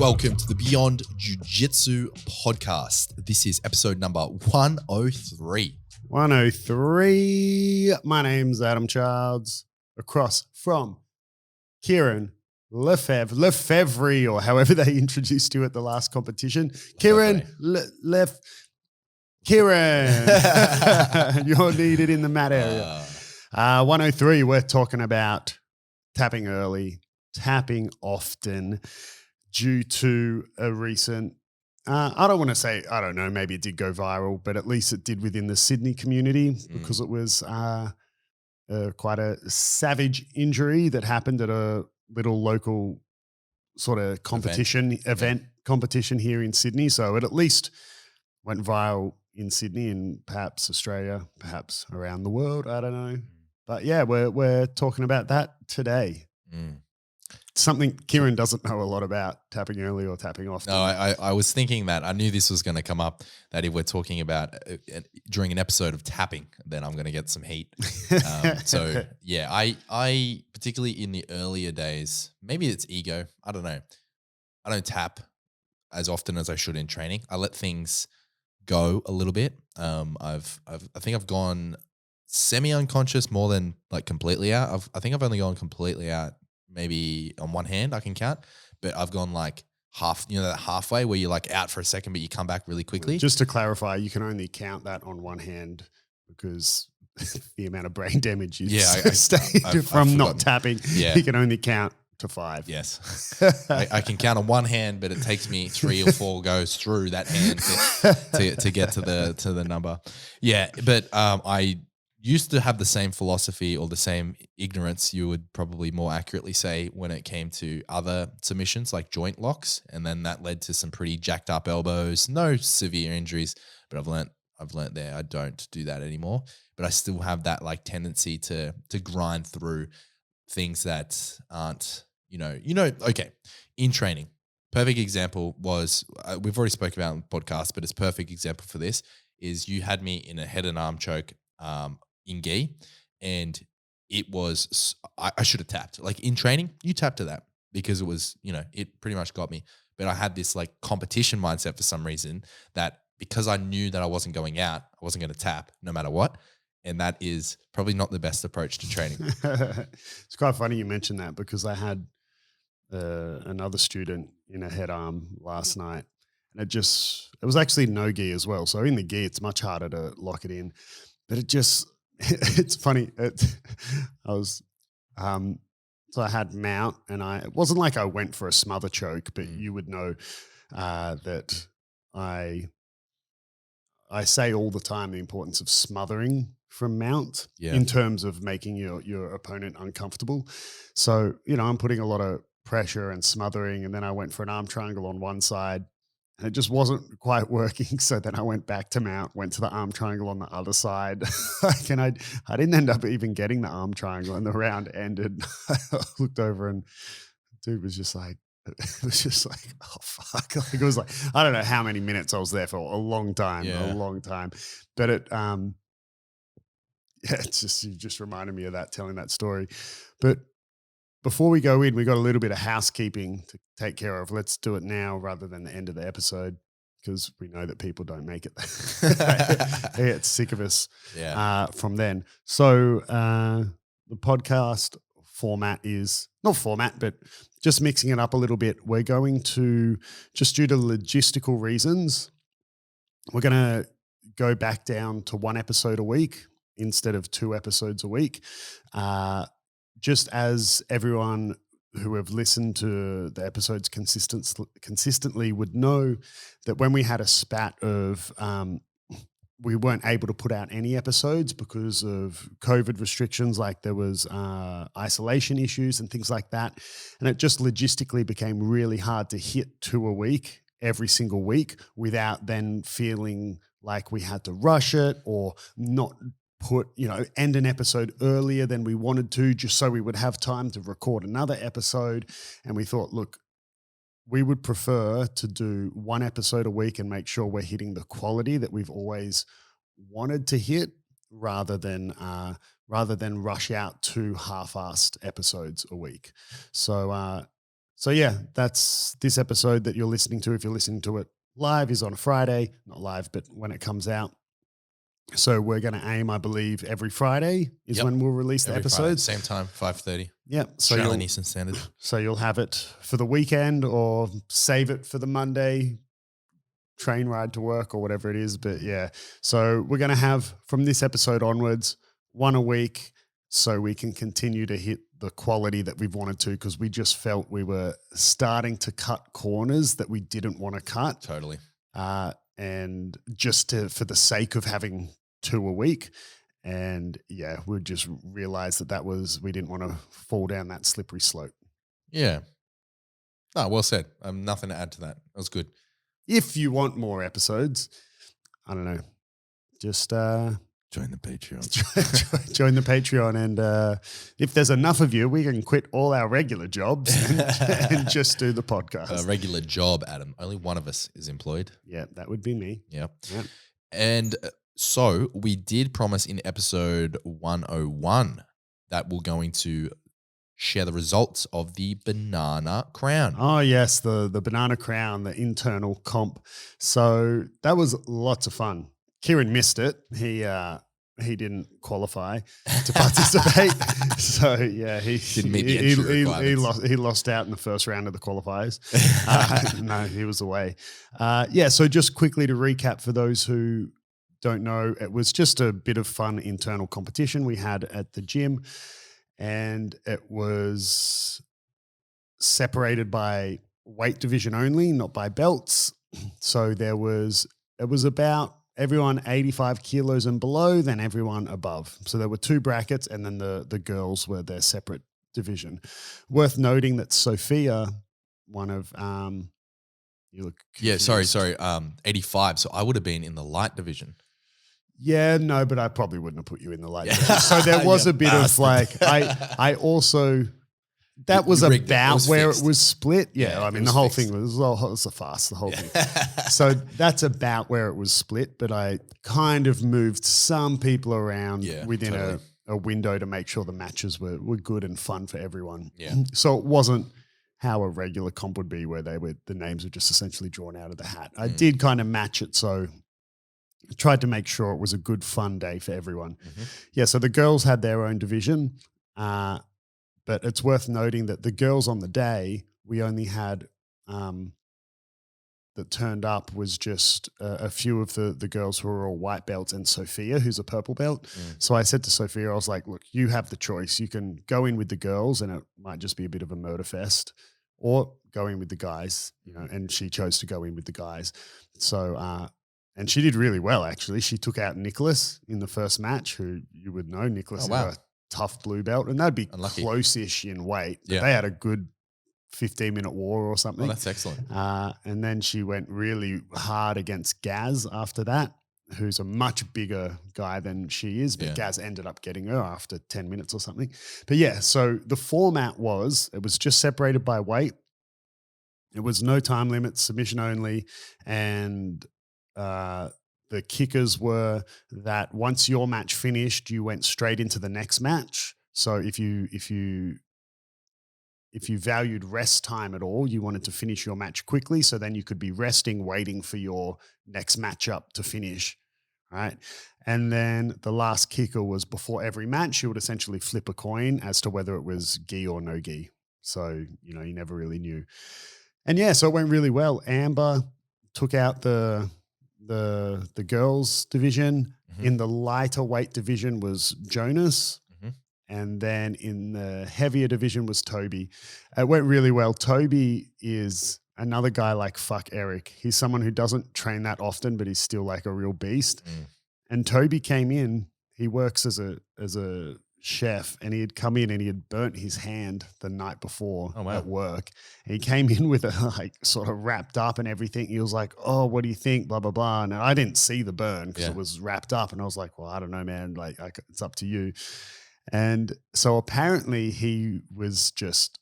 Welcome to the Beyond Jiu Jitsu podcast. This is episode number 103. 103. My name's Adam Childs. Across from Kieren Lefebvre, or however they introduced you at the last competition. Kieren, Kieren, you're needed in the mat area. 103, we're talking about tapping early, tapping often, due to a recent, I don't want to say, I don't know, maybe it did go viral, but at least it did within the Sydney community because it was quite a savage injury that happened at a little local sort of event competition here in Sydney. So it at least went viral in Sydney and perhaps Australia, perhaps around the world. I don't know. But yeah, we're talking about that today. Something Kieren doesn't know a lot about, tapping early or tapping often. No, I was thinking that. I knew this was going to come up, that if we're talking about during an episode of tapping, then I'm going to get some heat. So yeah, I particularly in the earlier days, maybe it's ego, I don't know. I don't tap as often as I should in training. I let things go a little bit. I think I've gone semi-unconscious more than like completely out. I think I've only gone completely out maybe on one hand I can count, but I've gone like half, that halfway where you're like out for a second, but you come back really quickly. Just to clarify, you can only count that on one hand because the amount of brain damage you sustained from not tapping, you can only count to 5. Yes. I can count on one hand, but it takes me 3 or 4 goes through that hand to get to the number. Yeah. But I used to have the same philosophy or the same ignorance, you would probably more accurately say, when it came to other submissions like joint locks. And then that led to some pretty jacked up elbows, no severe injuries, but I've learnt there I don't do that anymore. But I still have that like tendency to grind through things that aren't, okay, in training. Perfect example was, we've already spoke about on the podcast, but it's a perfect example for this, is you had me in a head and arm choke in gi, and it was, I should have tapped. Like in training, you tap to that because it was, it pretty much got me. But I had this like competition mindset for some reason, that because I knew that I wasn't going out, I wasn't going to tap no matter what. And that is probably not the best approach to training. It's quite funny you mentioned that, because I had another student in a head arm last night, and it was actually no gi as well. So in the gi, it's much harder to lock it in, but it's funny. So I had mount, and it wasn't like I went for a smother choke, but you would know that I say all the time the importance of smothering from mount in terms of making your opponent uncomfortable. So, I'm putting a lot of pressure and smothering, and then I went for an arm triangle on one side, and it just wasn't quite working. So then I went back to mount, went to the arm triangle on the other side. And I didn't end up even getting the arm triangle, and the round ended. I looked over, and dude was just like, oh fuck. Like, it was like, I don't know how many minutes I was there for, a long time. But it's just, you just reminded me of that, telling that story. But before we go in, we got a little bit of housekeeping to take care of. Let's do it now rather than the end of the episode, because we know that people don't make it. They get sick of us from then. So the podcast format is, not format, but just mixing it up a little bit. We're going to, just due to logistical reasons, we're going to go back down to 1 episode a week instead of 2 episodes a week. Just as everyone who have listened to the episodes consistently would know, that when we had a spat of we weren't able to put out any episodes because of COVID restrictions, like there was isolation issues and things like that. And it just logistically became really hard to hit 2 a week every single week without then feeling like we had to rush it or not end an episode earlier than we wanted to, just so we would have time to record another episode. And we thought, look, we would prefer to do 1 episode a week and make sure we're hitting the quality that we've always wanted to hit, rather than rush out 2 half-assed episodes a week. So yeah, that's this episode that you're listening to. If you're listening to it live, is on a Friday, not live, but when it comes out. So we're going to aim, I believe, every Friday is when we'll release the Every Friday, episodes. same time, 5:30. Yep. So Australian Eastern Standard. So you'll have it for the weekend or save it for the Monday train ride to work or whatever it is. But yeah, so we're going to have from this episode onwards, 1 a week, so we can continue to hit the quality that we've wanted to, because we just felt we were starting to cut corners that we didn't want to cut. Totally. And just for the sake of having 2 a week. And yeah, we just realized we didn't want to fall down that slippery slope. Yeah. Oh, well said. Nothing to add to that. That was good. If you want more episodes, I don't know, just join the Patreon. join the Patreon. And if there's enough of you, we can quit all our regular jobs and just do the podcast. A regular job, Adam. Only one of us is employed. Yeah, that would be me. Yep. Yep. And so we did promise in episode 101 that we're going to share the results of the Banana Crown. Oh, yes, the Banana Crown, the internal comp. So that was lots of fun. Kieren missed it. He didn't qualify to participate. So yeah, he lost out in the first round of the qualifiers. No, he was away. So just quickly to recap for those who don't know, it was just a bit of fun internal competition we had at the gym, and it was separated by weight division only, not by belts. So it was about everyone 85 kilos and below, then everyone above. So there were 2 brackets, and then the girls were their separate division. Worth noting that Sophia, one of you look confused. Yeah, sorry, 85. So I would have been in the light division. Yeah, no, but I probably wouldn't have put you in the light division. So there was a bit of like, I also, that was about where it was split. Yeah, I mean, the whole thing was a farce, the whole thing. So that's about where it was split, but I kind of moved some people around within a window to make sure the matches were good and fun for everyone. Yeah. So it wasn't how a regular comp would be, where the names were just essentially drawn out of the hat. I did kind of match it, so I tried to make sure it was a good, fun day for everyone. Mm-hmm. Yeah, so the girls had their own division, but it's worth noting that the girls on the day, we only had that turned up was just a few of the girls who were all white belts and Sophia, who's a purple belt. So I said to Sophia, I was like, look, you have the choice. You can go in with the girls and it might just be a bit of a murder fest, or go in with the guys, and she chose to go in with the guys. So, and she did really well, actually. She took out Nicholas in the first match, who you would know. Nicholas is a tough blue belt, and they'd be close-ish in weight. Yeah. They had a good 15-minute war or something. Oh, that's excellent. And then she went really hard against Gaz after that, who's a much bigger guy than she is, but Gaz ended up getting her after 10 minutes or something. But yeah, so the format it was just separated by weight. It was no time limit, submission only, and the kickers were that once your match finished, you went straight into the next match. So if you valued rest time at all, you wanted to finish your match quickly, so then you could be resting, waiting for your next matchup to finish, right? And then the last kicker was before every match, you would essentially flip a coin as to whether it was gi or no gi. So, you never really knew. And yeah, so it went really well. Amber took out the girls division. Mm-hmm. In the lighter weight division was Jonas. Mm-hmm. And then in the heavier division was Toby. It went really well. Toby is another guy like fuck Eric. He's someone who doesn't train that often, but he's still like a real beast. And Toby came in, he works as a chef, and he had come in and he had burnt his hand the night before at work. And he came in with it like sort of wrapped up and everything. He was like, oh, what do you think? Blah, blah, blah. And I didn't see the burn because it was wrapped up. And I was like, well, I don't know, man. Like it's up to you. And so apparently he was just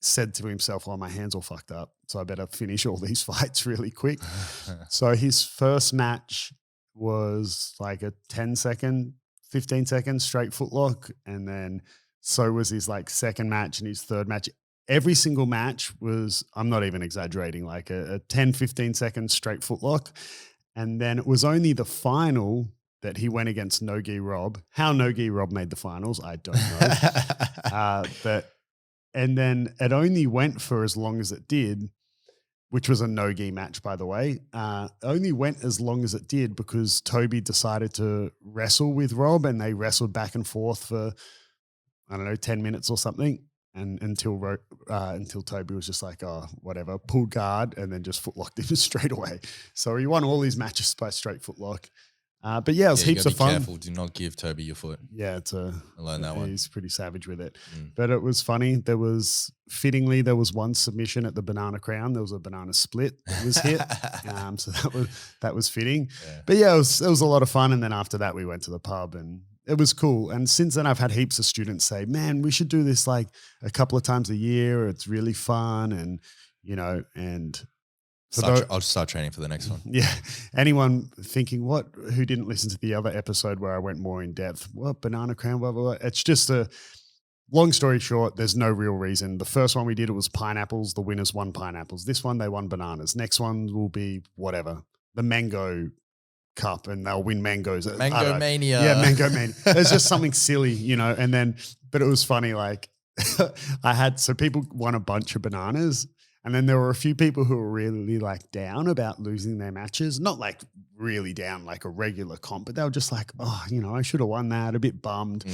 said to himself, oh, my hand's all fucked up, so I better finish all these fights really quick. So his first match was like a 10-second 15 seconds straight footlock. And then so was his like second match and his third match. Every single match was, I'm not even exaggerating, like a 10, 15 seconds straight footlock. And then it was only the final that he went against No-Gi Rob. How No-Gi Rob made the finals, I don't know. And then it only went for as long as it did, which was a no-gi match, by the way. Only went as long as it did because Toby decided to wrestle with Rob, and they wrestled back and forth for, I don't know, 10 minutes or something. And until Toby was just like, oh, whatever, pulled guard and then just footlocked him straight away. So he won all his matches by straight footlock. But yeah, it was heaps of fun. Careful, do not give Toby your foot. Yeah, I learned that one. He's pretty savage with it. But it was funny. There was one submission at the Banana Crown. There was a banana split that was hit. So that was fitting. Yeah. But yeah, it was a lot of fun. And then after that, we went to the pub and it was cool. And since then, I've had heaps of students say, man, we should do this like a couple of times a year. It's really fun. And, I'll just start training for the next one. Yeah. Anyone thinking who didn't listen to the other episode where I went more in depth? What, Banana Crown, blah, blah, blah. It's just long story short, there's no real reason. The first one we did, it was pineapples. The winners won pineapples. This one, they won bananas. Next one will be whatever, the mango cup, and they'll win mangoes. Mango Mania. Yeah, Mango Mania. It's just something silly, but it was funny. Like so people won a bunch of bananas. And then there were a few people who were really like down about losing their matches. Not like really down like a regular comp, but they were just like, oh, I should have won that. A bit bummed,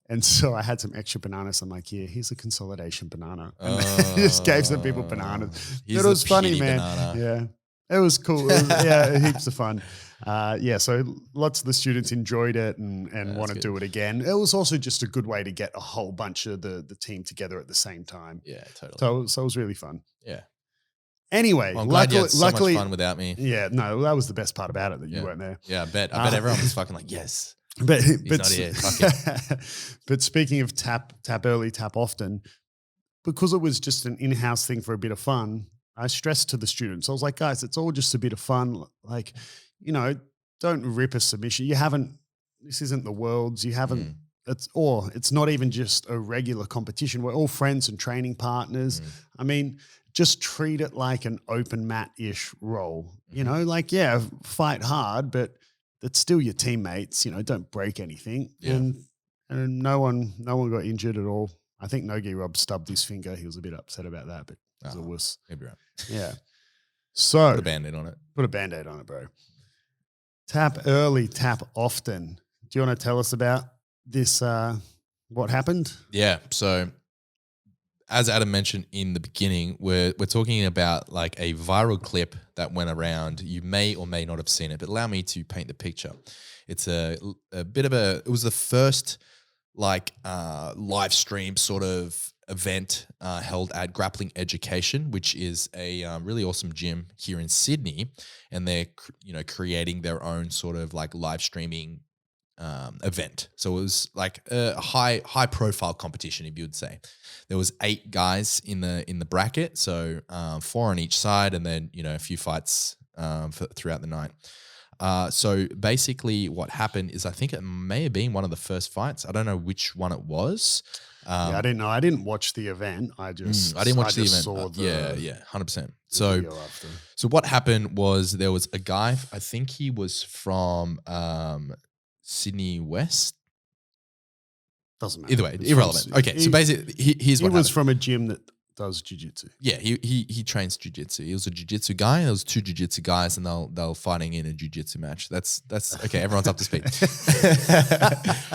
And so I had some extra bananas. I'm like, yeah, here's a consolidation banana. And just gave some people bananas. But it was funny, man. Banana. Yeah, it was cool. Heaps of fun. So lots of the students enjoyed it and want to do it again. It was also just a good way to get a whole bunch of the team together at the same time. Yeah, totally. So it was really fun. Yeah. Anyway, I'm glad you had so much fun without me. Yeah, no, that was the best part about it that you weren't there. Yeah, I bet everyone was fucking like, yes. But he's not here. Fuck it. But speaking of tap early, tap often, because it was just an in-house thing for a bit of fun, I stressed to the students. I was like, guys, it's all just a bit of fun. Like, don't rip a submission. This isn't the worlds. You haven't, it's not even just a regular competition. We're all friends and training partners. I mean, just treat it like an open mat-ish role, fight hard, but it's still your teammates, don't break anything. Yeah. And no one got injured at all. I think No-Gi Rob stubbed his finger. He was a bit upset about that, but it was a wuss. Maybe right. Yeah. So put a Band-Aid on it. Put a Band-Aid on it, bro. Tap early, tap often. Do you want to tell us about this, what happened? Yeah. So as Adam mentioned in the beginning, we're talking about like a viral clip that went around. You may or may not have seen it, but allow me to paint the picture. It's a bit of it was the first live stream sort of event held at Grappling Education, which is a really awesome gym here in Sydney, and they're creating their own sort of like live streaming event. So it was like a high profile competition, if you would say. There was 8 guys in the bracket, so 4 on each side, and then a few fights throughout the night. So basically what happened is I think it may have been one of the first fights. I don't know which one it was. I didn't know. I didn't watch the event. I didn't watch the event. Saw 100%. So what happened was there was a guy, I think he was from Sydney West. Doesn't matter. Either way, irrelevant. Okay, so basically here's what happened. He was from a gym that does jiu-jitsu. Yeah, he trains jiu-jitsu. He was a jiu-jitsu guy. There was 2 jiu-jitsu guys, and they were fighting in a jiu-jitsu match. That's okay. Everyone's up to speed.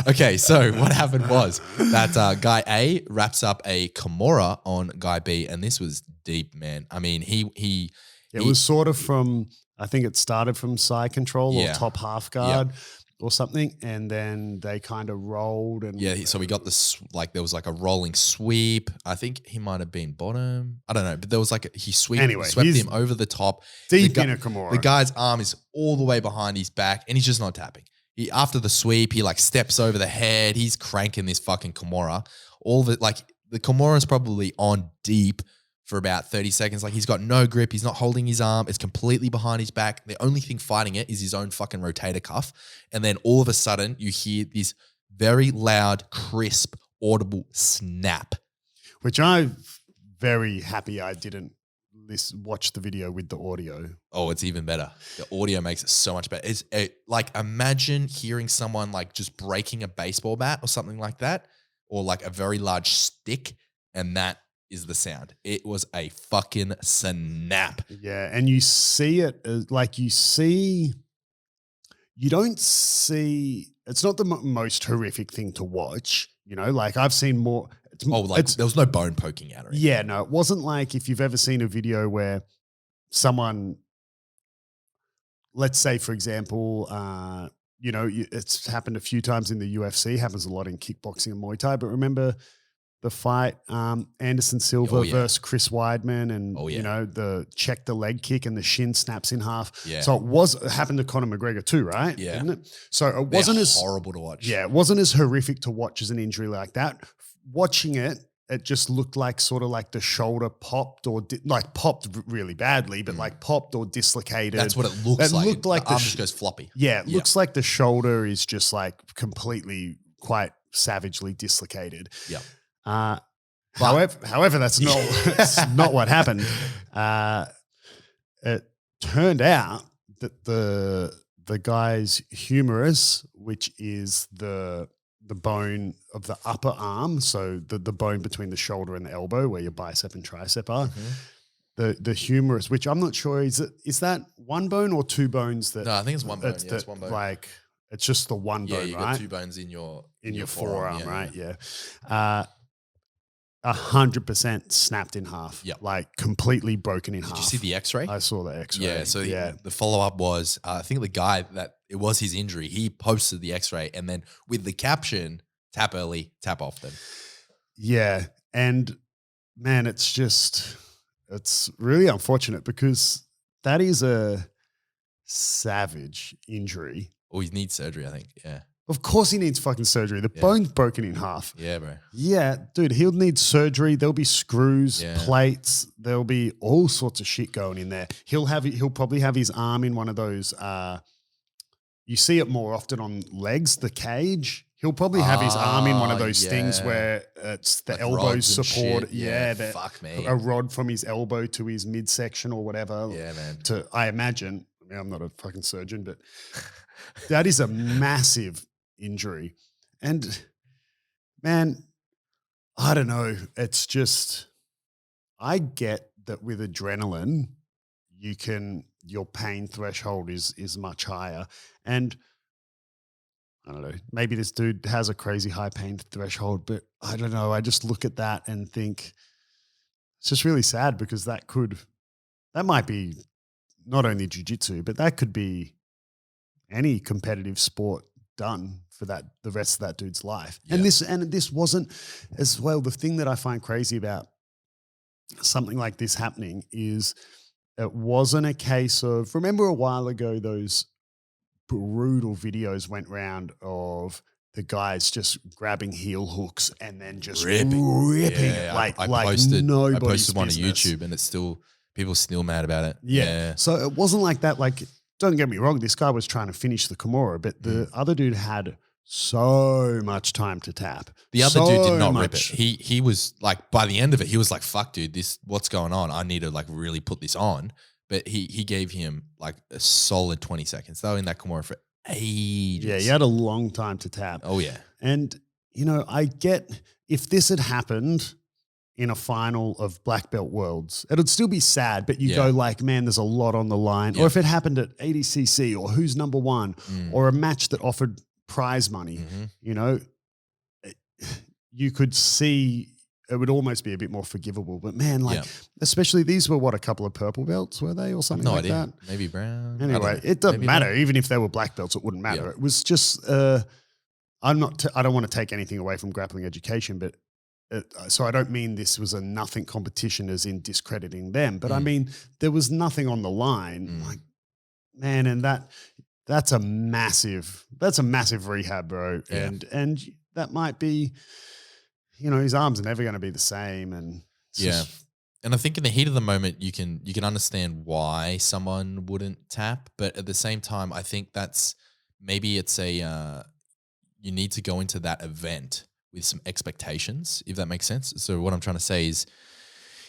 Okay, so what happened was that guy A wraps up a Kimura on guy B, and this was deep, man. I mean, he was sort of from. I think it started from side control or top half guard. Yep. Or something, and then they kind of rolled and so we got this there was like a rolling sweep. I think he might have been bottom. I don't know, but there was he swept him over the top. Deep in a Kimura. The guy's arm is all the way behind his back, and he's just not tapping. After the sweep, he steps over the head. He's cranking this fucking Kimura. The Kimura is probably on deep for about 30 seconds. Like he's got no grip. He's not holding his arm. It's completely behind his back. The only thing fighting it is his own fucking rotator cuff. And then all of a sudden you hear this very loud, crisp, audible snap. Which I'm very happy I didn't watch the video with the audio. Oh, it's even better. The audio makes it so much better. It's like imagine hearing someone like just breaking a baseball bat or something like that, or like a very large stick, and that is the sound. It was a fucking snap. Yeah, and you see it like you don't see. It's not the most horrific thing to watch. You know, like I've seen more. There was no bone poking out or anything. Yeah, no, it wasn't like if you've ever seen a video where someone, let's say, for example, it's happened a few times in the UFC, happens a lot in kickboxing and Muay Thai, but remember the fight, Anderson Silva versus Chris Weidman, and check the leg kick and the shin snaps in half. Yeah. So it happened to Conor McGregor too, right? Yeah. Didn't it? So it wasn't as horrible to watch. Yeah, it wasn't as horrific to watch as an injury like that. Watching it, it just looked like sort of like the shoulder popped or popped really badly, but like popped or dislocated. That's what it looks like. Looked like the arm just goes floppy. Yeah, it looks like the shoulder is just like completely quite savagely dislocated. Yeah. However, that's not what happened. It turned out that the guy's humerus, which is the bone of the upper arm, so the bone between the shoulder and the elbow where your bicep and tricep are, the humerus, which I'm not sure, is that one bone or two bones? No, I think it's one bone. Yeah, it's one bone. Like it's just the one bone, right? Yeah, you got two bones in your forearm, right? Yeah. 100% snapped in half. Yeah. Like completely broken in half. Did you see the x-ray? I saw the x-ray. Yeah. So the follow-up was, I think the guy that it was his injury, he posted the x-ray and then with the caption, tap early, tap often. Yeah. And man, it's really unfortunate because that is a savage injury. Oh, he needs surgery, I think. Yeah. Of course he needs fucking surgery. The bone's broken in half. Yeah, bro. Yeah, dude, he'll need surgery. There'll be screws, plates. There'll be all sorts of shit going in there. He'll probably have his arm in one of those. You see it more often on legs, the cage. He'll probably have his arm in one of those things where it's the like elbow support. Yeah, fuck me. A rod from his elbow to his midsection or whatever. Yeah, man. I imagine. I mean, I'm not a fucking surgeon, but that is a massive injury. And man, I don't know. It's just, I get that with adrenaline, your pain threshold is much higher. And I don't know, maybe this dude has a crazy high pain threshold, but I don't know. I just look at that and think it's just really sad because that might be not only jiu-jitsu, but that could be any competitive sport done for the rest of that dude's life. Yeah. And this wasn't as well. The thing that I find crazy about something like this happening is it wasn't a case of, remember a while ago, those brutal videos went round of the guys just grabbing heel hooks and then just ripping yeah, like I posted one on business. YouTube and it's people still mad about it. Yeah. So it wasn't like that. Like, don't get me wrong, this guy was trying to finish the Kimura, but the other dude had so much time to tap. The other dude did not rip it. He was like, by the end of it, he was like, fuck, dude, what's going on? I need to like really put this on. But he gave him like a solid 20 seconds. They were in that Kimura for ages. Yeah, he had a long time to tap. Oh, yeah. And, I get if this had happened in a final of Black Belt Worlds, it'd still be sad, but you go like, man, there's a lot on the line. Or if it happened at ADCC or who's number one or a match that offered prize money, you could see it would almost be a bit more forgivable. But man, especially these were a couple of purple belts, were they, or something like that? Maybe brown. Anyway, it doesn't matter. Even if they were black belts, it wouldn't matter. It was just, I don't want to take anything away from grappling education, but so I don't mean this was a nothing competition as in discrediting them, but I mean, there was nothing on the line. Like, man, and that's a massive rehab, bro. Yeah. And that might be, his arms are never going to be the same. And And I think in the heat of the moment, you can understand why someone wouldn't tap, but at the same time, I think that's maybe it's a you need to go into that event with some expectations, if that makes sense. So what I'm trying to say is,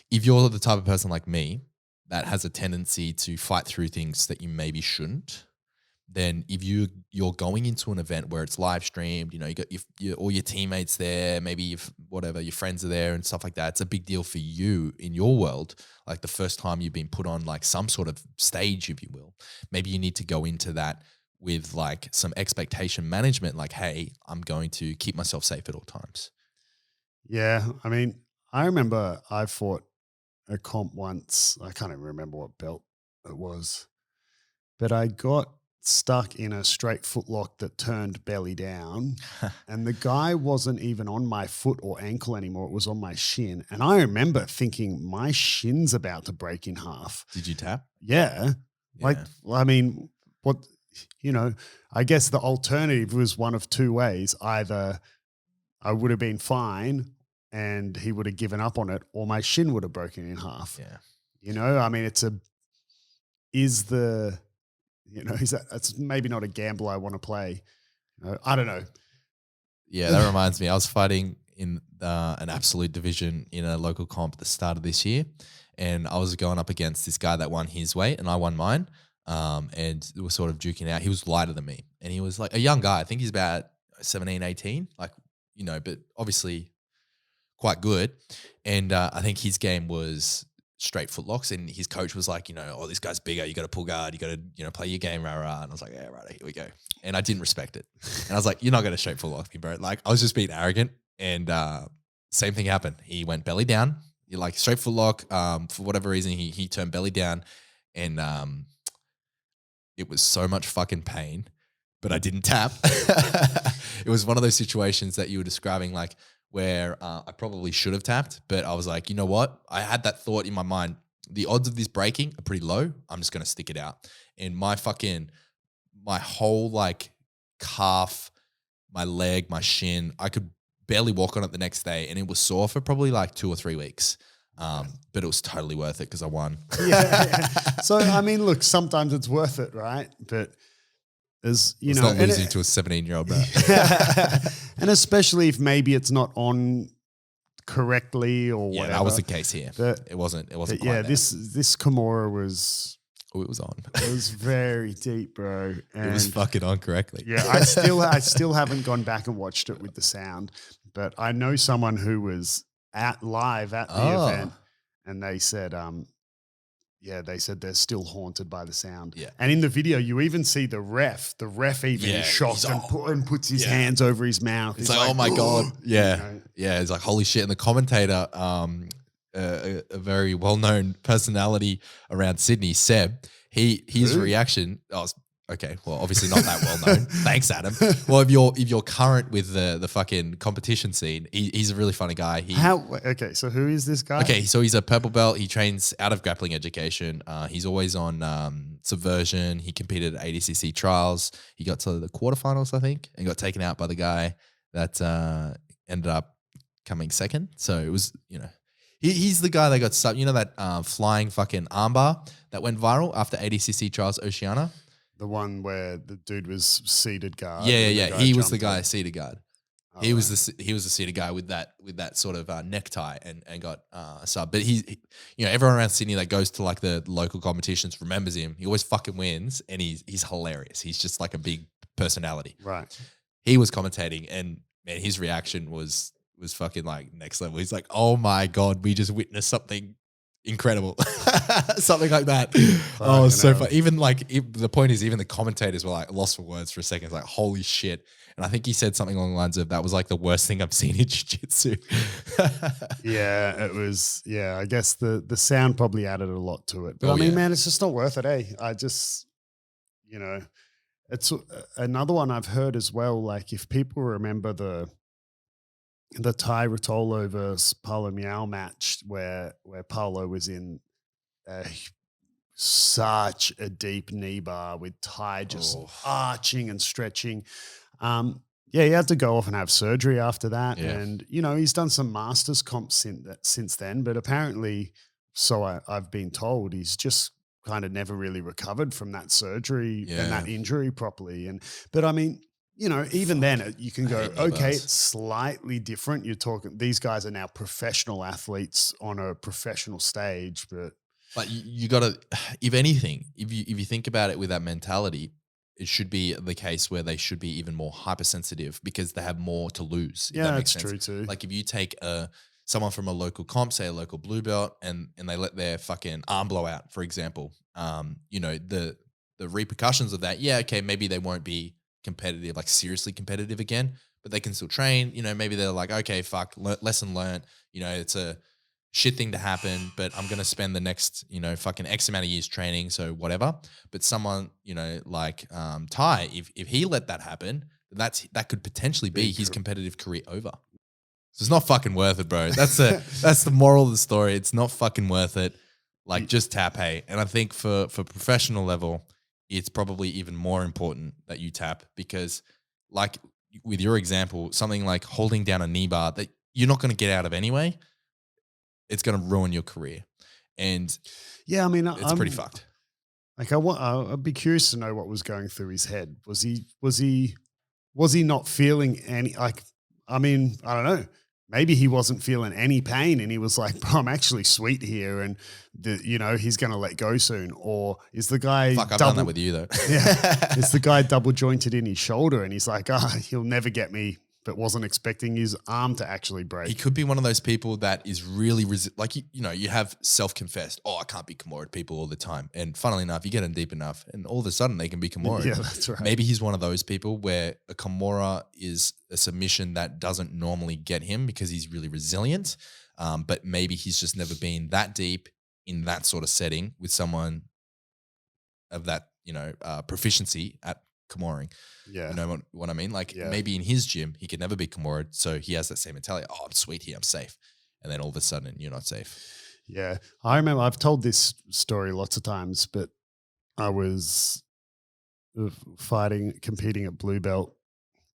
if you're the type of person like me that has a tendency to fight through things that you maybe shouldn't, then if you're going into an event where it's live streamed, you got all your teammates there, maybe your friends are there and stuff like that. It's a big deal for you in your world. Like the first time you've been put on like some sort of stage, if you will. Maybe you need to go into that with like some expectation management. Like, hey, I'm going to keep myself safe at all times. Yeah, I mean, I remember I fought a comp once. I can't even remember what belt it was, but I got stuck in a straight footlock that turned belly down, and the guy wasn't even on my foot or ankle anymore. It was on my shin. And I remember thinking my shin's about to break in half. Did you tap? Yeah. Like, I mean, I guess the alternative was one of two ways. Either I would have been fine and he would have given up on it, or my shin would have broken in half. Yeah. I mean, that's maybe not a gamble I want to play. I don't know. Yeah, that reminds me. I was fighting in an absolute division in a local comp at the start of this year, and I was going up against this guy that won his weight, and I won mine. And we were sort of duking out. He was lighter than me, and he was like a young guy. I think he's about 17, 18, but obviously quite good. And I think his game was straight footlocks, and his coach was like, this guy's bigger, you got to pull guard, you got to play your game, rah, rah. And I was like, yeah, right, here we go. And I didn't respect it. And I was like, you're not going to straight footlock me, bro. Like, I was just being arrogant, and same thing happened. He went belly down, like straight footlock. For whatever reason, he turned belly down, and it was so much fucking pain, but I didn't tap. It was one of those situations that you were describing, like, where I probably should have tapped, but I was like, you know what? I had that thought in my mind. The odds of this breaking are pretty low. I'm just going to stick it out. And my whole like calf, my leg, my shin, I could barely walk on it the next day, and it was sore for probably like 2 or 3 weeks. But it was totally worth it because I won. Yeah. So, I mean, look, sometimes it's worth it, right? But as you know, not losing to a 17-year-old, bro. And especially if maybe it's not on correctly or whatever. That was the case here. It wasn't quite yeah, there. this Kimura was. Oh, it was on. It was very deep, bro. And it was fucking on correctly. Yeah, I still haven't gone back and watched it with the sound, but I know someone who was live at the event, and they said, they said they're still haunted by the sound. Yeah. And in the video, you even see the ref. The ref even is shocked and puts his hands over his mouth. It's like, oh my God. Yeah. Yeah. It's like, holy shit. And the commentator, a very well-known personality around Sydney, Seb, his reaction, okay, well, obviously not that well known. Thanks, Adam. Well, if you're current with the fucking competition scene, he's a really funny guy. Okay, so who is this guy? Okay, so he's a purple belt. He trains out of grappling education. He's always on Subversion. He competed at ADCC trials. He got to the quarterfinals, I think, and got taken out by the guy that ended up coming second. So it was, he's the guy that got stuck. You know that flying fucking armbar that went viral after ADCC trials, Oceania? The one where the dude was seated guard. Yeah. He was the guy seated guard. He was the seated guy with that sort of necktie and got sub. But everyone around Sydney that goes to like the local competitions remembers him. He always fucking wins, and he's hilarious. He's just like a big personality. Right. He was commentating, and man, his reaction was fucking like next level. He's like, "Oh my God, we just witnessed something incredible," something like that. So fun. Even like the point is, even the commentators were like lost for words for a second. It's like, holy shit. And I think he said something along the lines of, that was like the worst thing I've seen in jiu-jitsu. Yeah, it was. Yeah, I guess the sound probably added a lot to it. But man, it's just not worth it, eh? I just, it's another one I've heard as well. Like, if people remember the Thai Rotolo versus Paulo Miao match where Paulo was in such a deep knee bar with Thai just arching and stretching. He had to go off and have surgery after that. Yeah. And, he's done some Masters comps since then, but apparently I've been told, he's just kind of never really recovered from that surgery and that injury properly. But I mean, even then you can go, okay, it's slightly different. You're talking, these guys are now professional athletes on a professional stage, but you got to, if anything, if you think about it with that mentality, it should be the case where they should be even more hypersensitive because they have more to lose. Yeah, that's true too. Like if you take someone from a local comp, say a local blue belt, and they let their fucking arm blow out, for example, the repercussions of that, okay, maybe they won't be competitive, like seriously competitive again, but they can still train. Maybe they're like, okay, fuck, lesson learned. It's a shit thing to happen, but I'm going to spend the next, fucking X amount of years training. So whatever. But someone, like Ty, if he let that happen, that could potentially be his competitive career over. So it's not fucking worth it, bro. That's the moral of the story. It's not fucking worth it. Like just tap, hey. And I think for professional level, it's probably even more important that you tap because like with your example, something like holding down a knee bar that you're not going to get out of anyway, it's going to ruin your career. And yeah, I mean, it's pretty fucked. Like I'd be curious to know what was going through his head. Was he not feeling any, like, I mean, I don't know. Maybe he wasn't feeling any pain and he was like, bro, I'm actually sweet here. And he's going to let go soon. Or is the guy, fuck, I've done that with you though. Yeah. Is the guy double jointed in his shoulder and he's like, he'll never get me, but wasn't expecting his arm to actually break. He could be one of those people that is really like, you have self-confessed, I can't be Kimura people all the time. And funnily enough, you get them deep enough and all of a sudden they can be Kimura. Yeah, that's right. Maybe he's one of those people where a Kimura is a submission that doesn't normally get him because he's really resilient. But maybe he's just never been that deep in that sort of setting with someone of that, proficiency at Kimura. Yeah. You know what I mean? Like maybe in his gym, he could never be Kimura. So he has that same mentality. I'm sweet here. I'm safe. And then all of a sudden you're not safe. Yeah. I remember I've told this story lots of times, but I was competing at blue belt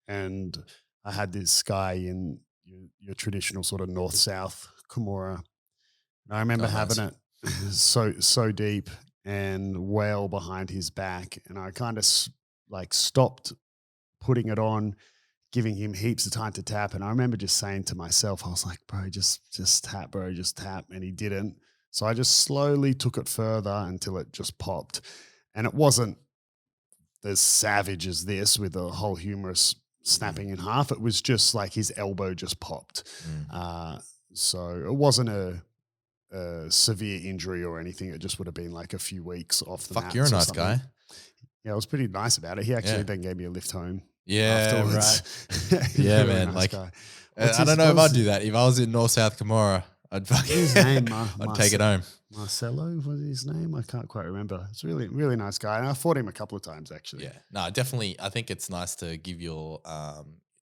and I had this guy in your traditional sort of north-south Kimura. And I remember having it so deep and well behind his back. And I kind of stopped putting it on, giving him heaps of time to tap. And I remember just saying to myself, I was like, bro, just tap, bro, just tap. And he didn't. So I just slowly took it further until it just popped. And it wasn't as savage as this with the whole humerus snapping in half. It was just like his elbow just popped. So it wasn't a severe injury or anything. It just would have been like a few weeks off the mat. Fuck, you're a nice guy. Yeah, I was pretty nice about it. He actually then gave me a lift home. Yeah, afterwards. Right. Yeah, really man. Nice like, I don't know if I'd do that. If I was in North-South Kimura, I'd fucking his name, I'd take it home. Marcelo was his name. I can't quite remember. It's a really, really nice guy. And I fought him a couple of times actually. Yeah, no, definitely. I think it's nice to give your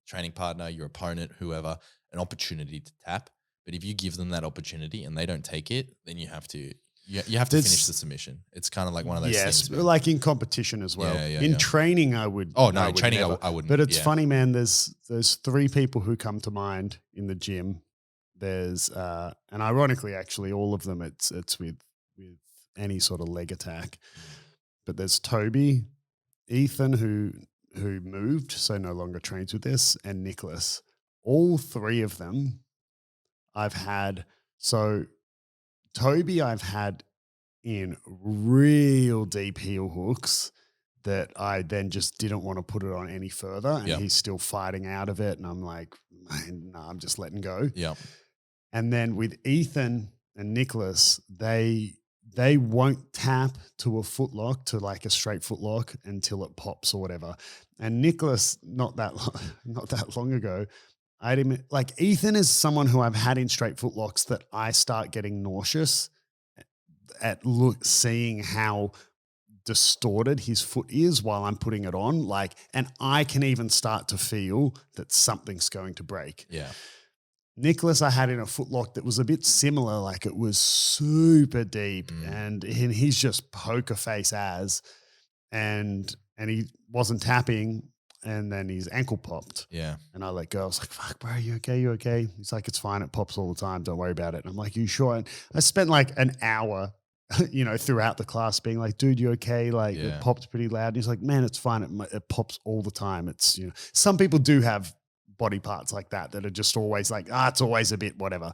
training partner, your opponent, whoever, an opportunity to tap. But if you give them that opportunity and they don't take it, then you have to finish the submission. It's kind of like one of those things. Yes, like in competition as well. In training, I would. Oh no, in training I wouldn't. But it's funny, man. There's three people who come to mind in the gym. There's and ironically, actually, all of them it's with any sort of leg attack. But there's Toby, Ethan, who moved, so no longer trains with this, and Nicholas. All three of them, I've had. So Toby, I've had in real deep heel hooks that I then just didn't want to put it on any further, and he's still fighting out of it, and I'm like, man, nah, I'm just letting go. Yeah. And then with Ethan and Nicholas, they won't tap to a footlock, to like a straight footlock until it pops or whatever. And Nicholas, not that long ago, like Ethan is someone who I've had in straight footlocks that I start getting nauseous at seeing how distorted his foot is while I'm putting it on. Like, and I can even start to feel that something's going to break. Yeah. Nicholas, I had in a footlock that was a bit similar, like it was super deep, and he's just poker face and he wasn't tapping. and then his ankle popped. Yeah. And I let go. I was like, fuck, bro, you okay? You okay? He's like, it's fine. It pops all the time. Don't worry about it. And I'm like, you sure? And I spent like an hour, throughout the class being like, dude, you okay? Like it popped pretty loud. And he's like, man, it's fine. It pops all the time. It's, some people do have body parts like that are just always like, it's always a bit whatever.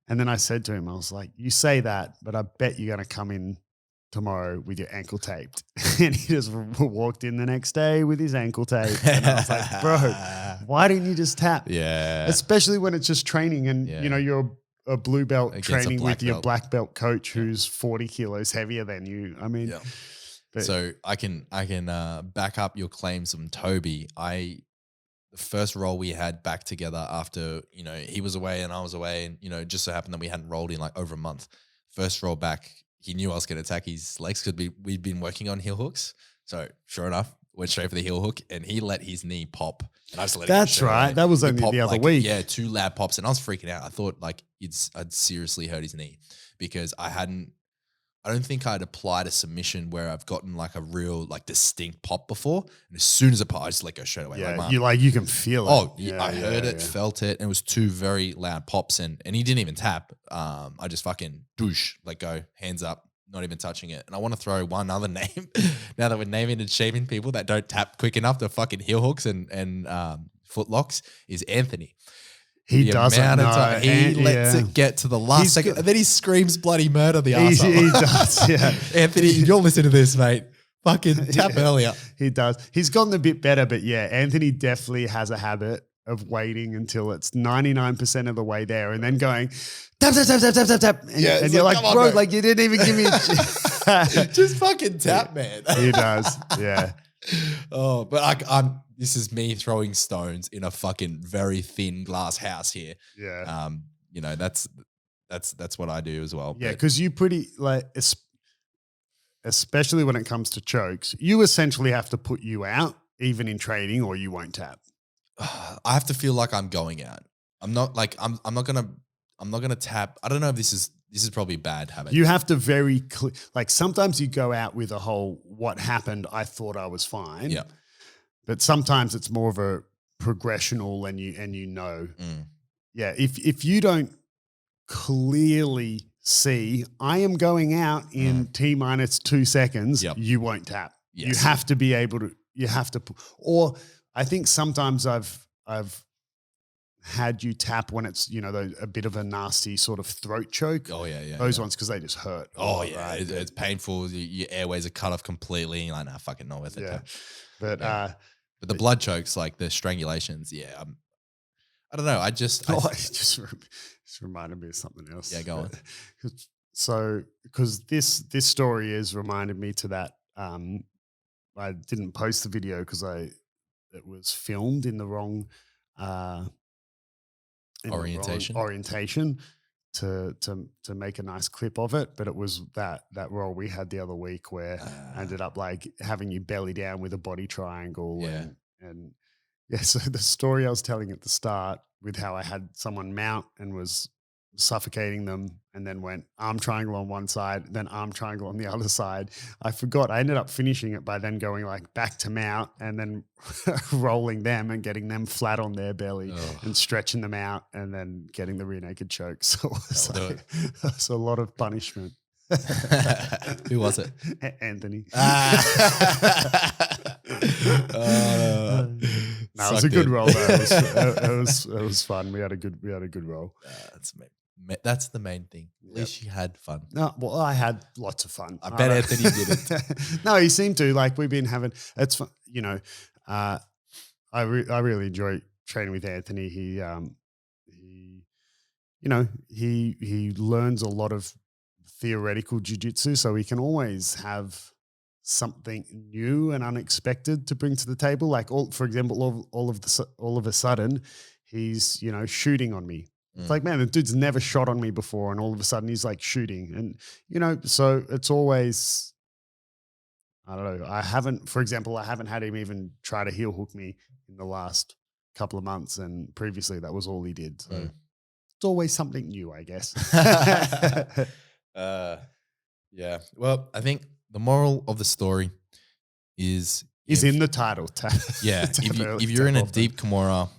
And then I said to him, I was like, you say that, but I bet you're going to come in tomorrow with your ankle taped. And he just walked in the next day with his ankle tape. And I was like, bro, why didn't you just tap? Yeah. Especially when it's just training and, you're a blue belt against training with your black belt coach who's 40 kilos heavier than you. I mean, so I can back up your claims from Toby. The first roll we had back together after, he was away and I was away, and, it just so happened that we hadn't rolled in like over a month. First roll back, he knew I was going to attack his legs because we'd been working on heel hooks. So sure enough, went straight for the heel hook and he let his knee pop. And I just let it That's right. That was only the other week. Yeah, 2 loud pops. And I was freaking out. I thought like I'd seriously hurt his knee because I don't think I'd applied a submission where I've gotten like a real like distinct pop before. And as soon as it popped, I just let go straight away. Yeah, you can feel it. Oh, I heard it, felt it. And it was 2 very loud pops and he didn't even tap. I just fucking douche, let go, hands up, not even touching it. And I want to throw one other name now that we're naming and shaming people that don't tap quick enough to fucking heel hooks and foot locks is Anthony. He doesn't know. He lets it get to the last second, and then he screams bloody murder the arsehole. He does, yeah. Anthony, you're listening to this, mate. Fucking tap earlier. He does. He's gotten a bit better, but yeah, Anthony definitely has a habit of waiting until it's 99% of the way there and then going, tap, tap, tap, tap, tap, tap, tap. And you're like, bro, like you didn't even give me just fucking tap, man. He does, yeah. Oh, but this is me throwing stones in a fucking very thin glass house here. Yeah. That's what I do as well. Yeah, because you pretty like, especially when it comes to chokes, you essentially have to put you out even in training or you won't tap. I have to feel like I'm going out. I'm not gonna tap. I don't know if this is probably a bad habit. You have to very clear. Like sometimes you go out with a whole what happened. I thought I was fine. Yeah. But sometimes it's more of a progressional and yeah. If you don't clearly see I am going out in T-2 seconds, you won't tap. Yes. You have to be able to. You have to. Or I think sometimes I've had you tap when it's a bit of a nasty sort of throat choke. Oh yeah. Those ones because they just hurt. Oh yeah, right? It's painful. Your airways are cut off completely. And you're like, nah, fucking not worth it. Yeah, but the blood chokes, like the strangulations, I don't know. It just reminded me of something else. Yeah, go on. So, because this story is reminded me to that. I didn't post the video because it was filmed in the wrong orientation to make a nice clip of it. But it was that roll we had the other week where I ended up like having you belly down with a body triangle and so the story I was telling at the start with how I had someone mount and was suffocating them and then went arm triangle on one side, then arm triangle on the other side. I forgot. I ended up finishing it by then going like back to mount and then rolling them and getting them flat on their belly and stretching them out and then getting the rear naked choke. So it was a lot of punishment. Who was it? Anthony. No, it was a good roll though. It was fun. We had a good roll. That's the main thing. At least you had fun. No, well, I had lots of fun. I bet Anthony didn't. No, he seemed to. Like we've been having. It's fun. I really enjoy training with Anthony. He learns a lot of theoretical jiu-jitsu, so he can always have something new and unexpected to bring to the table. Like for example, all of a sudden, he's shooting on me. It's like, man, the dude's never shot on me before, and all of a sudden he's like shooting, and so it's always. I don't know. I haven't had him even try to heel hook me in the last couple of months, and previously that was all he did. So it's always something new, I guess. Yeah. Well, I think the moral of the story is is in the title. Yeah, if you're in a deep Kimura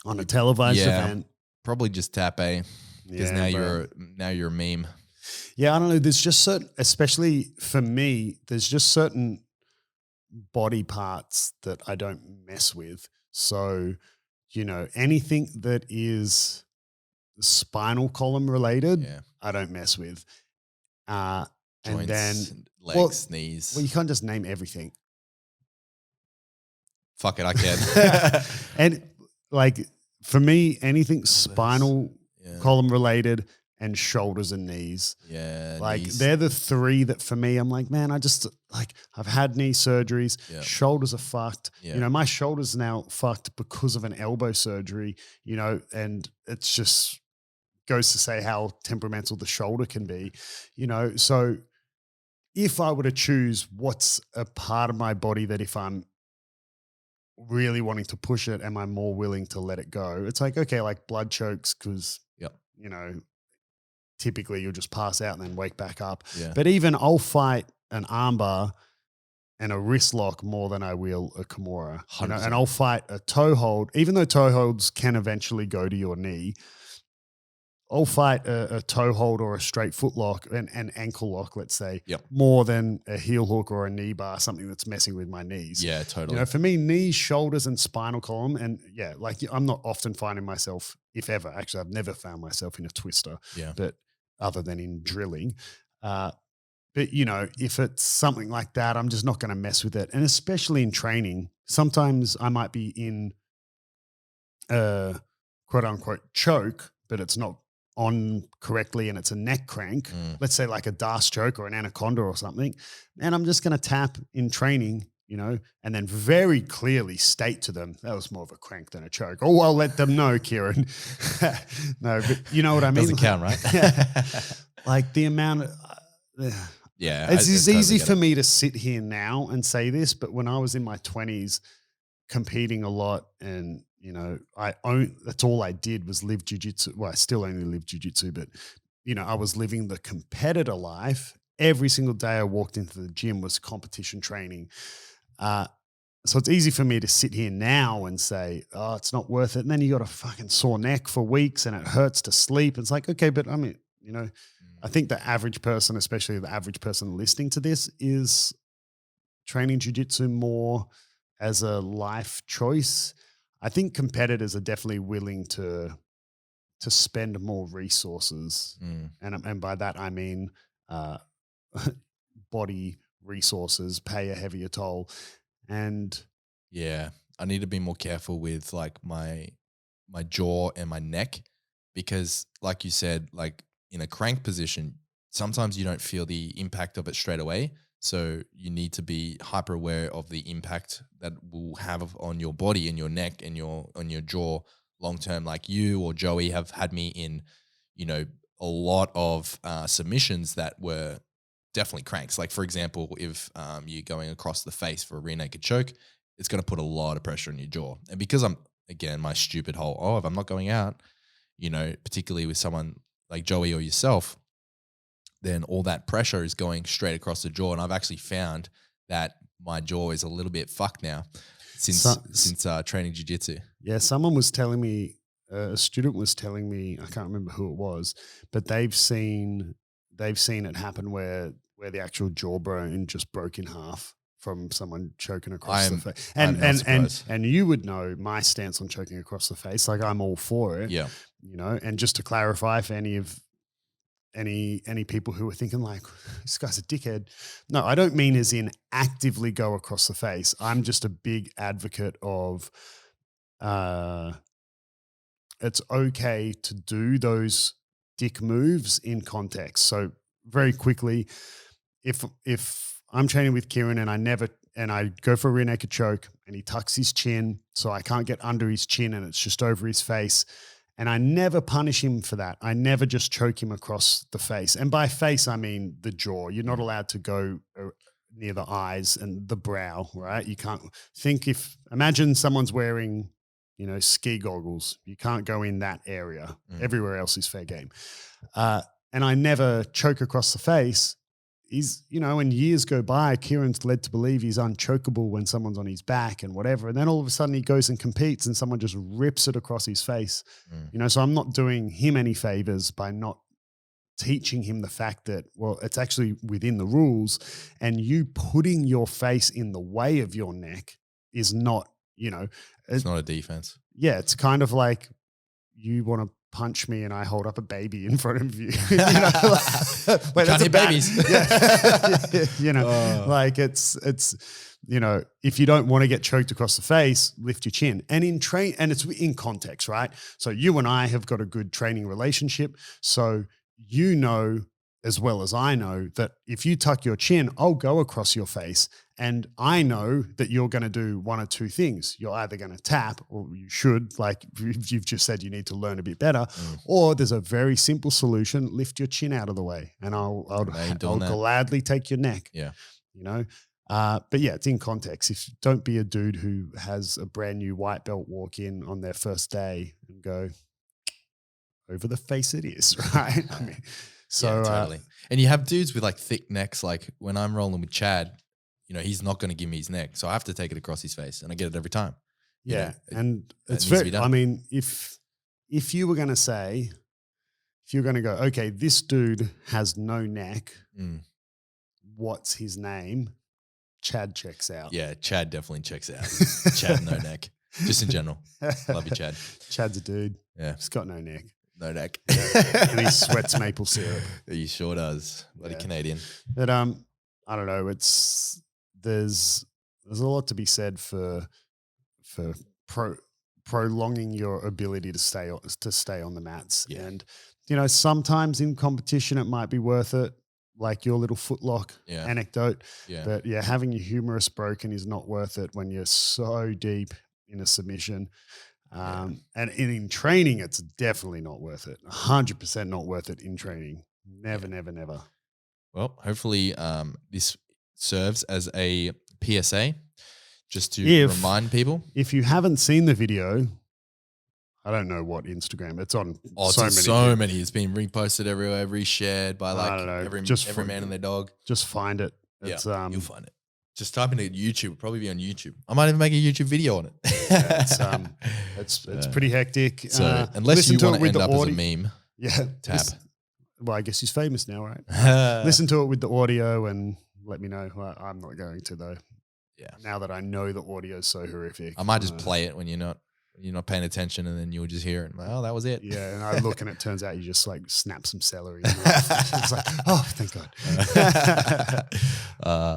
on a televised event, probably just tap A because now you're a meme. Yeah, I don't know. There's just certain, especially for me, there's just certain body parts that I don't mess with. So, anything that is spinal column related, I don't mess with. Joints, and then legs, knees. Well, you can't just name everything. Fuck it, I can. And like for me, anything spinal column related and shoulders and knees. Yeah. Like knees. they're the three that for me, I'm like, man, I've had knee surgeries. Yeah. Shoulders are fucked. Yeah. My shoulders now fucked because of an elbow surgery, and it's just goes to say how temperamental the shoulder can be, So if I were to choose what's a part of my body that if I'm really wanting to push it, am I more willing to let it go? It's like, okay, like blood chokes because, typically you'll just pass out and then wake back up. Yeah. But even I'll fight an armbar and a wrist lock more than I will a Kimura. And I'll fight a toe hold, even though toe holds can eventually go to your knee. I'll fight a toe hold or a straight foot lock and an ankle lock, let's say, more than a heel hook or a knee bar, something that's messing with my knees. Yeah, totally. For me, knees, shoulders, and spinal column, and I'm not often finding myself, if ever, actually, I've never found myself in a twister, but other than in drilling. But, if it's something like that, I'm just not going to mess with it. And especially in training, sometimes I might be in a quote unquote choke, but it's not on correctly and it's a neck crank, let's say like a Das choke or an anaconda or something, and I'm just going to tap in training, and then very clearly state to them that was more of a crank than a choke. Oh, I'll let them know, Kieren. No, but you know what I mean? Doesn't count, right? Like the amount of, it's easy for me to sit here now and say this, but when I was in my 20s competing a lot and, that's all I did was live jiu-jitsu. Well, I still only live jiu-jitsu, but, I was living the competitor life. Every single day I walked into the gym was competition training. So it's easy for me to sit here now and say, oh, it's not worth it. And then you got a fucking sore neck for weeks and it hurts to sleep. It's like, okay, but I mean, I think the average person, especially the average person listening to this, is training jiu-jitsu more as a life choice. I think competitors are definitely willing to spend more resources. And by that, I mean body resources, pay a heavier toll. And I need to be more careful with like my jaw and my neck because like you said, like in a crank position, sometimes you don't feel the impact of it straight away. So you need to be hyper aware of the impact that will have on your body and your neck and on your jaw long term. Like you or Joey have had me in, a lot of submissions that were definitely cranks. Like for example, if you're going across the face for a rear naked choke, it's going to put a lot of pressure on your jaw. And because my stupid whole, if I'm not going out, particularly with someone like Joey or yourself, then all that pressure is going straight across the jaw. And I've actually found that my jaw is a little bit fucked now since training jiu-jitsu. Yeah, someone was telling me, a student was telling me, I can't remember who it was, but they've seen it happen where the actual jawbone just broke in half from someone choking across the face. And you would know my stance on choking across the face. Like I'm all for it. Yeah. And just to clarify for any people who are thinking like, this guy's a dickhead. No, I don't mean as in actively go across the face. I'm just a big advocate of it's okay to do those dick moves in context. So very quickly, if I'm training with Kieren and I go for a rear naked choke and he tucks his chin so I can't get under his chin and it's just over his face, and I never punish him for that. I never just choke him across the face. And by face, I mean the jaw. You're not allowed to go near the eyes and the brow, right? You can't imagine someone's wearing, ski goggles. You can't go in that area. Everywhere else is fair game. And I never choke across the face he's, and years go by, Kieren's led to believe he's unchokeable when someone's on his back and whatever. And then all of a sudden he goes and competes and someone just rips it across his face. So I'm not doing him any favors by not teaching him the fact that, well, it's actually within the rules, and you putting your face in the way of your neck is not, it's not a defense. Yeah. It's kind of like you want to punch me and I hold up a baby in front of you. Wait, can't hit babies. Like it's if you don't want to get choked across the face, lift your chin. And and it's in context, right? So you and I have got a good training relationship. So as well as I know that if you tuck your chin, I'll go across your face. And I know that you're going to do one or two things. You're either going to tap, or you should, like you've just said, you need to learn a bit better, or there's a very simple solution: lift your chin out of the way, and I'll gladly take your neck. Yeah, But yeah, it's in context. Don't be a dude who has a brand new white belt walk in on their first day and go, over the face it is, right? I mean, so totally. And you have dudes with like thick necks. Like when I'm rolling with Chad, he's not going to give me his neck, so I have to take it across his face, and I get it every time. Yeah, and it's very. I mean, if you were going to say, if you're going to go, okay, this dude has no neck. What's his name? Chad checks out. Yeah, Chad definitely checks out. Chad no neck, just in general. Love you, Chad. Chad's a dude. Yeah, he's got no neck. No neck. And he sweats maple syrup. He sure does. Bloody Canadian. But I don't know. There's a lot to be said for prolonging your ability to stay on the mats. Yeah. And sometimes in competition it might be worth it, like your little footlock anecdote. Yeah. But having your humerus broken is not worth it when you're so deep in a submission. And in training, it's definitely not worth it. 100% not worth it in training. Never. Well, hopefully this serves as a PSA just to remind people. If you haven't seen the video, I don't know what Instagram. It's on so many. It's been reposted everywhere, reshared by every man and their dog. Just find it. It's, you'll find it. Just type into YouTube. It'll probably be on YouTube. I might even make a YouTube video on it. It's pretty hectic. So unless you want to end up as a meme, tap. Well, I guess he's famous now, right? Listen to it with the audio and let me know. Well, I'm not going to though. Yeah. Now that I know the audio is so horrific, I might just play it when you're not paying attention, and then you'll just hear it. Like, oh, that was it. Yeah, and I look and it turns out you just like snap some celery. It's like, oh, thank God.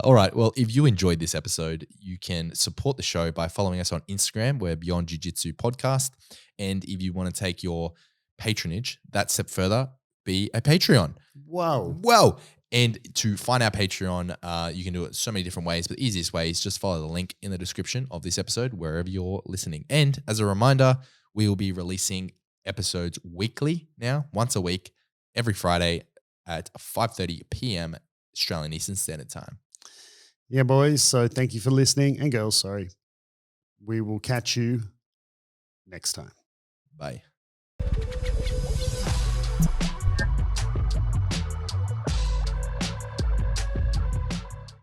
All right. Well, if you enjoyed this episode, you can support the show by following us on Instagram. We're Beyond Jiu Jitsu Podcast. And if you want to take your patronage that step further, be a Patreon. Whoa. And to find our Patreon, you can do it so many different ways, but the easiest way is just follow the link in the description of this episode, wherever you're listening. And as a reminder, we will be releasing episodes weekly now, once a week, every Friday at 5:30 p.m. Australian Eastern Standard Time. Yeah, boys. So thank you for listening, and girls, sorry. We will catch you next time. Bye.